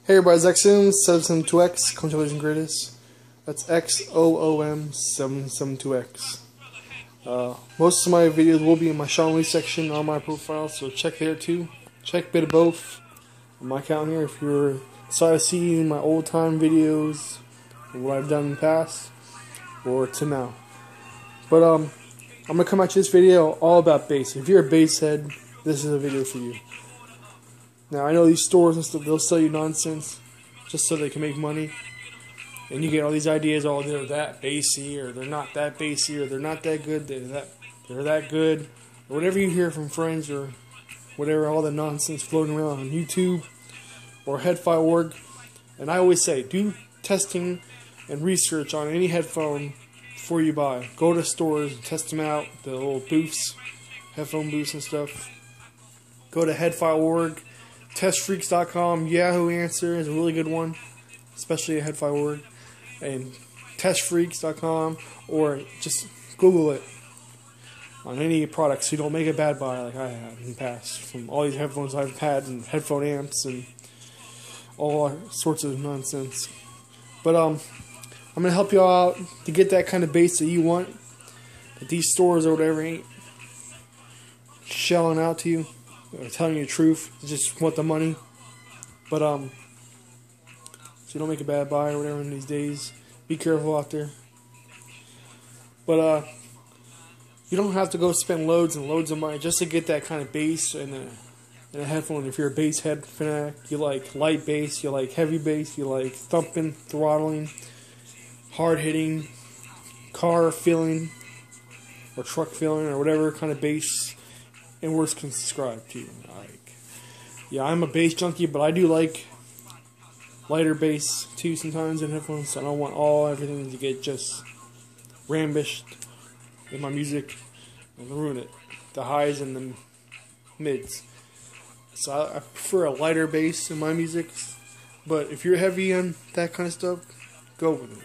Hey everybody, XOOM772X, Constellation Greatest. That's XOOM772X. Most of my videos will be in my Sean Lee section on my profile, so check there too. Check a bit of both on my account here if you're excited to see my old time videos, what I've done in the past, or to now. But I'm going to come at this video all about bass. If you're a bass head, this is a video for you. Now, I know these stores and stuff, they'll sell you nonsense just so they can make money. And you get all these ideas, oh, they're that bassy, or they're not that bassy, or they're not that good, they're that good. Or whatever you hear from friends, or whatever, all the nonsense floating around on YouTube or Headfi.org. And I always say, do testing and research on any headphone before you buy. Go to stores and test them out, the little booths, headphone booths and stuff. Go to Headfi.org. Testfreaks.com, Yahoo Answer is a really good one, especially at Headfi.org, and Testfreaks.com, or just Google it on any product so you don't make a bad buy like I have in the past from all these headphones I've had and headphone amps and all sorts of nonsense. But I'm gonna help you out to get that kind of bass that you want, that these stores or whatever ain't shelling out to you. Telling you the truth, you just want the money. But so you don't make a bad buy or whatever in these days. Be careful out there. But you don't have to go spend loads and loads of money just to get that kind of bass in a headphone. If you're a bass head fanatic, you like light bass, you like heavy bass, you like thumping, throttling, hard hitting, car feeling, or truck feeling, or whatever kind of bass and words can subscribe to. Yeah, I'm a bass junkie, but I do like lighter bass too sometimes in headphones. I don't want everything to get just rambished in my music and ruin it. The highs and the mids. So I prefer a lighter bass in my music. But if you're heavy on that kind of stuff, go with it.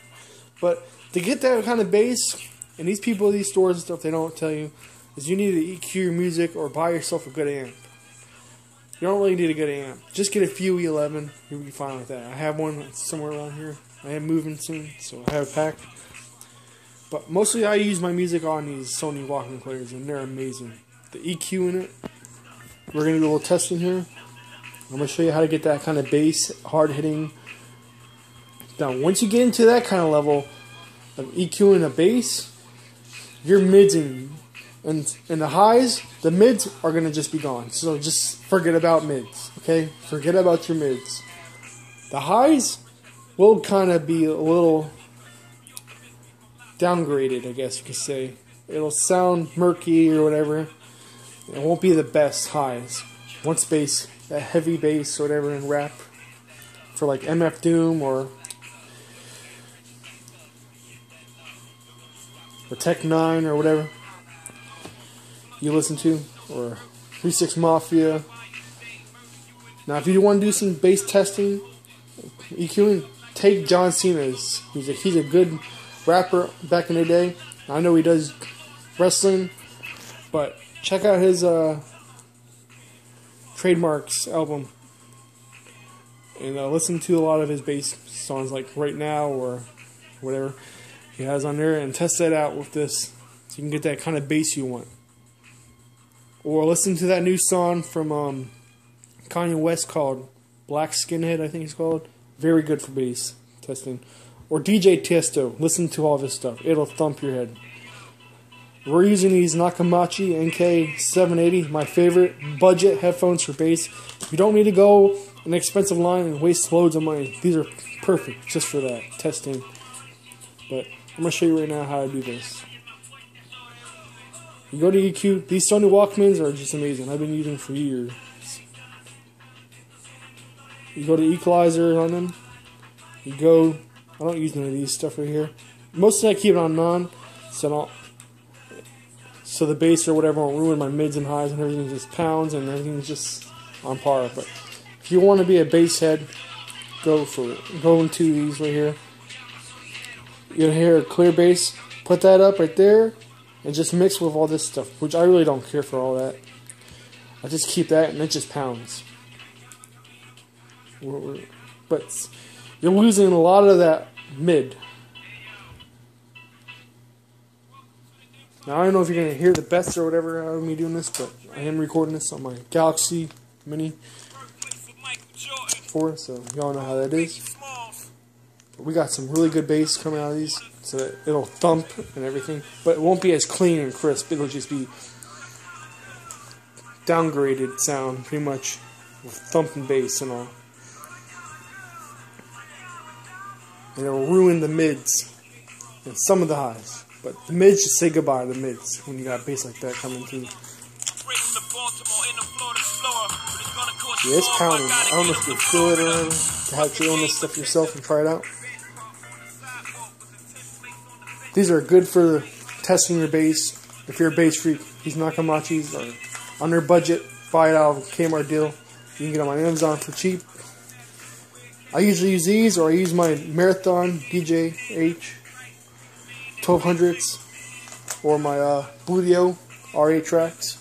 But to get that kind of bass, and these people at these stores and stuff, they don't tell you, is you need to EQ your music or buy yourself a good amp. You don't really need a good amp. Just get a few E11. You'll be fine with that. I have one somewhere around here. I am moving soon, so I have a pack. But mostly I use my music on these Sony Walkman players, and they're amazing. The EQ in it. We're going to do a little testing here. I'm going to show you how to get that kind of bass, hard hitting. Now, once you get into that kind of level of EQing a bass, your mids and the highs, the mids are going to just be gone. So just forget about mids, okay? Forget about your mids. The highs will kind of be a little downgraded, I guess you could say. It'll sound murky or whatever. It won't be the best highs. Once bass, that heavy bass or whatever in rap, for like MF Doom or Tech 9 or whatever you listen to, or 3-6 Mafia. Now, if you want to do some bass testing, EQing, take John Cena's. He's a good rapper back in the day. I know he does wrestling, but check out his Trademarks album and listen to a lot of his bass songs, like Right Now or whatever he has on there, and test that out with this so you can get that kind of bass you want. Or listen to that new song from Kanye West called Black Skinhead, I think it's called. Very good for bass testing. Or DJ Tiesto. Listen to all this stuff. It'll thump your head. We're using these Nakamachi NK780, my favorite budget headphones for bass. You don't need to go an expensive line and waste loads of money. These are perfect just for that testing. But I'm going to show you right now how to do this. You go to EQ. These Sony Walkmans are just amazing. I've been using them for years. You go to equalizer on them. You go. I don't use none of these stuff right here. Mostly I keep it on none, so the bass or whatever won't ruin my mids and highs, and everything just pounds and everything's just on par. But if you want to be a bass head, go for it. Go into these right here. You'll hear a clear bass. Put that up right there. And just mix with all this stuff, which I really don't care for all that. I just keep that and it just pounds. But but you're losing a lot of that mid. Now I don't know if you're going to hear the best or whatever out of me doing this, but I am recording this on my Galaxy Mini 4, so y'all know how that is. But we got some really good bass coming out of these, so that it'll thump and everything, but it won't be as clean and crisp. It'll just be downgraded sound, pretty much, with thumping bass and all. And it'll ruin the mids and some of the highs. But the mids, just say goodbye to the mids when you got bass like that coming through. Yeah, it's pounding. I don't know if you can feel it or whatever. You have to own this stuff yourself and try it out. These are good for testing your bass. If you're a bass freak, these Nakamachis are under budget. Buy it out of a Kmart deal. You can get them on Amazon for cheap. I usually use these, or I use my Marathon DJH 1200s, or my Bluetooth RA tracks.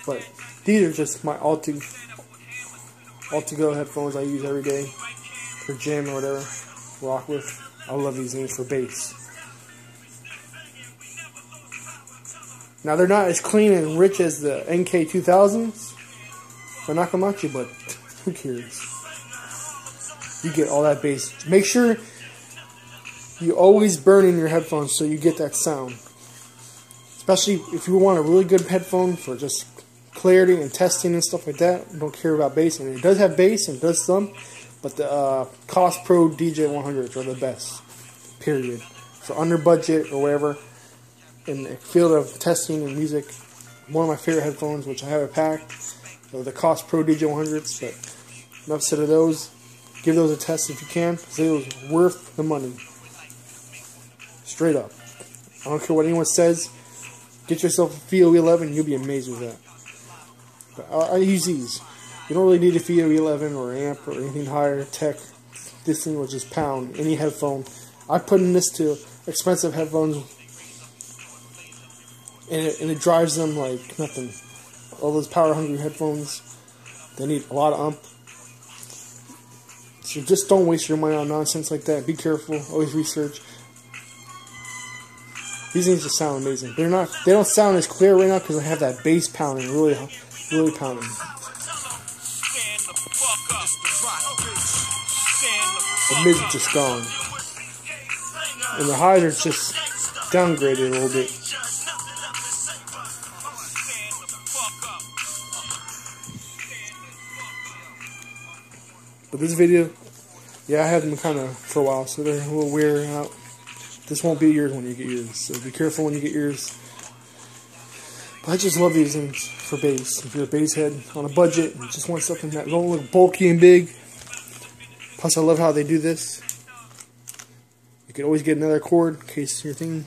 But these are just my Altigo headphones I use every day for gym or whatever. Rock with. I love these things for bass. Now they're not as clean and rich as the NK2000s for Nakamachi, but who cares? You get all that bass. Make sure you always burn in your headphones so you get that sound. Especially if you want a really good headphone for just clarity and testing and stuff like that. Don't care about bass, and it does have bass and it does thump, but the Cost Pro DJ100s are the best. Period. So under budget or whatever, in the field of testing and music, one of my favorite headphones, which I have a pack, are the Cost Pro DJ100s. But enough said of those. Give those a test if you can, because it was worth the money. Straight up. I don't care what anyone says. Get yourself a FiO-E11, you'll be amazed with that. But I use these. You don't really need a FiO-E11 or amp or anything higher tech. This thing will just pound any headphone. I put in this to expensive headphones, and it drives them like nothing. All those power-hungry headphones, they need a lot of ump. So just don't waste your money on nonsense like that. Be careful. Always research. These things just sound amazing. They don't sound as clear right now because I have that bass pounding, really pounding. The mids are just gone, and the highs are just downgraded a little bit. But this video, yeah, I had them kind of for a while, so they're a little weird out. This won't be yours when you get yours, so be careful when you get yours. But I just love these things for bass. If you're a bass head on a budget and just want something that don't look bulky and big. Plus, I love how they do this. You can always get another cord in case your thing,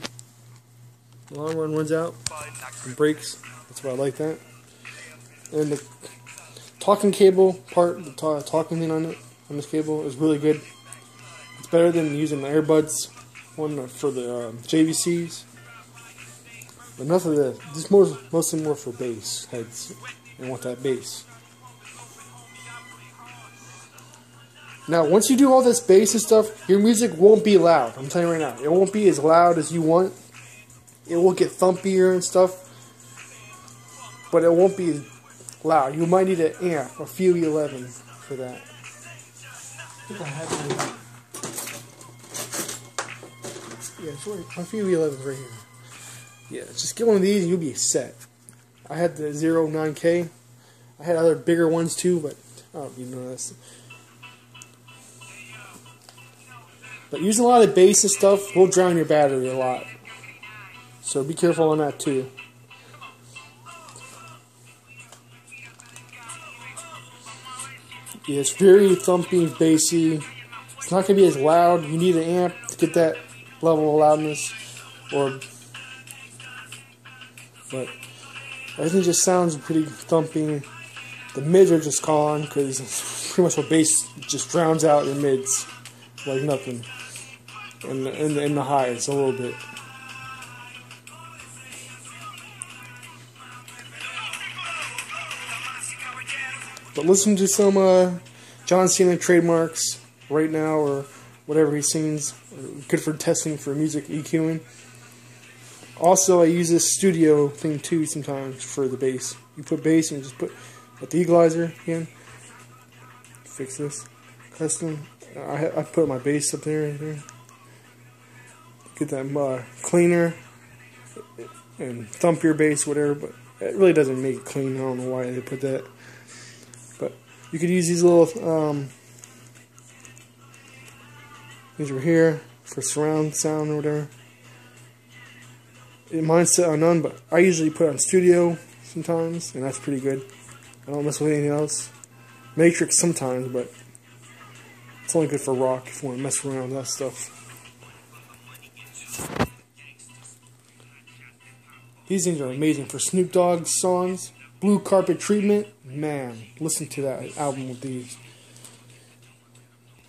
the long run runs out and breaks. That's why I like that. And the talking cable part, the talking thing on this cable is really good. It's better than using the earbuds one for the JVCs. But enough of that. This is mostly more for bass heads and want that bass. Now, once you do all this bass and stuff, your music won't be loud. I'm telling you right now, it won't be as loud as you want. It will get thumpier and stuff, but it won't be loud. You might need an amp, a FiO-E11 for that. I think I have one. Yeah, it's right. My FiO-E11's right here. Yeah, just get one of these and you'll be set. I had the 09K. I had other bigger ones too, but I don't even know this. But using a lot of bass and stuff will drown your battery a lot. So be careful on that too. Yeah, it's very thumpy, bassy. It's not going to be as loud. You need an amp to get that level of loudness. But everything just sounds pretty thumping. The mids are just gone because pretty much what bass just drowns out your mids like nothing. And the highs a little bit. But listen to some John Cena trademarks right now, or whatever he sings. Good for testing for music EQing. Also, I use this studio thing too sometimes for the bass. You put bass and you just put the equalizer again. Fix this. Custom. I put my bass up there. Get that cleaner and thump your bass, whatever. But it really doesn't make it clean. I don't know why they put that. But you could use these little these are here for surround sound or whatever. Mine's set on none, but I usually put it on studio sometimes, and that's pretty good. I don't mess with anything else. Matrix sometimes, but it's only good for rock if you want to mess around with that stuff. These things are amazing for Snoop Dogg's songs. Blue Carpet Treatment, man, listen to that album with these.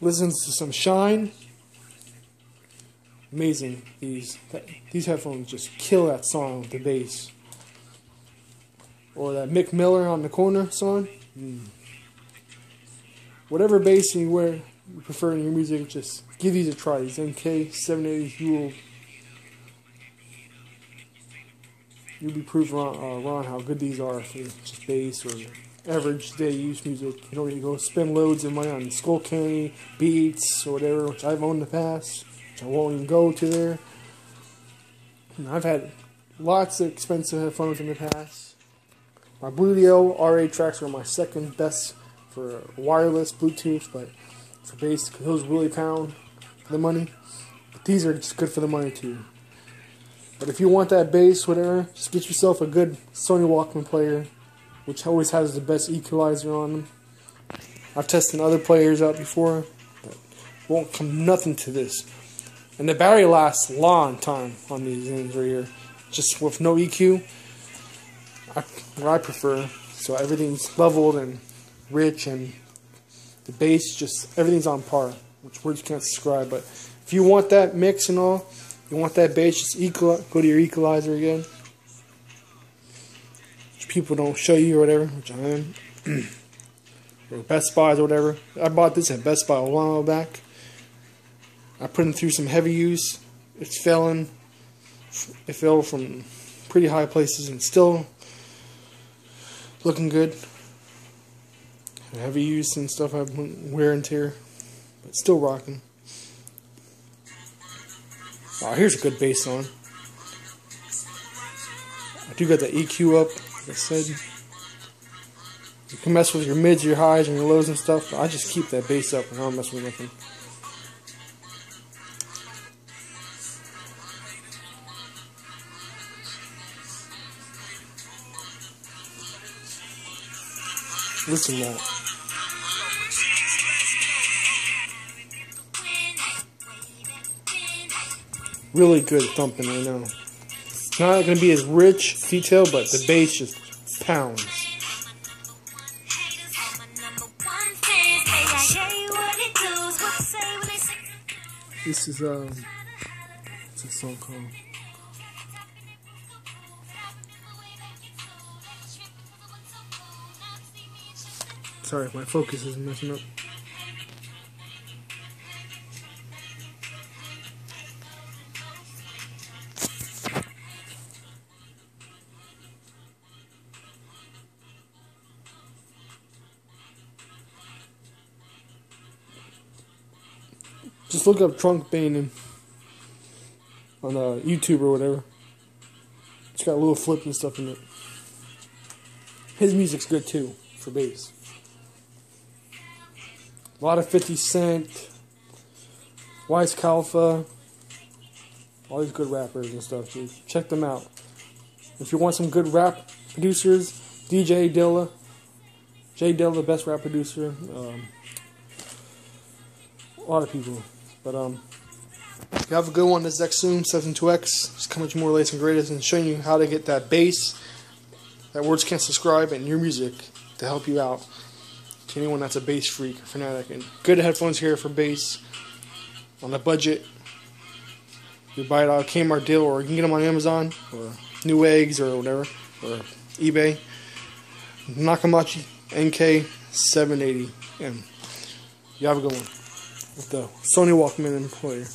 Listen to some Shine. Amazing. These headphones just kill that song with the bass. Or that Mick Miller on the Corner song. Whatever bass you prefer in your music, just give these a try. These MK780, you'll be proved wrong how good these are for just bass or average day use music. You don't need to go spend loads of money on Skullcandy, Beats, or whatever, which I've owned in the past. I won't even go to there. And I've had lots of expensive headphones in the past. My Bluetooth R8 tracks were my second best for wireless Bluetooth, but for bass, those really pound for the money. But these are just good for the money too. But if you want that bass, whatever, just get yourself a good Sony Walkman player, which always has the best equalizer on them. I've tested other players out before, but won't come nothing to this. And the battery lasts a long time on these things right here, just with no EQ. What I prefer, so everything's leveled and rich, and the bass, just everything's on par, which words can't describe. But if you want that mix and all, you want that bass, just go to your equalizer again, which people don't show you or whatever, which I am, or Best Buy or whatever. I bought this at Best Buy a while back. I put it through some heavy use. It fell from pretty high places and still looking good. Heavy use and stuff, I've wear and tear, but still rocking. Oh, here's a good bass on. I do got the EQ up, like I said. You can mess with your mids, your highs, and your lows and stuff, but I just keep that bass up and I don't mess with nothing. Listen to that. Really good thumping right now. It's not going to be as rich, detailed, but the bass just pounds. This is what's this song called? Sorry if my focus is messing up. Just look up Trunk Bane on YouTube or whatever. It's got a little flip and stuff in it. His music's good too, for bass. A lot of 50 Cent, Wiz Khalifa, all these good rappers and stuff. So check them out. If you want some good rap producers, DJ Dilla, J Dilla, best rap producer. A lot of people. But if you have a good one, this is Xzoom 72X. Just coming to more latest and greatest and showing you how to get that bass that words can't describe in your music to help you out. To anyone that's a bass freak or fanatic, and good headphones here for bass on a budget. You buy it out of Kmart deal, or you can get them on Amazon or Neweggs or whatever, or eBay. Nakamachi NK780M. You have a good one with the Sony Walkman player.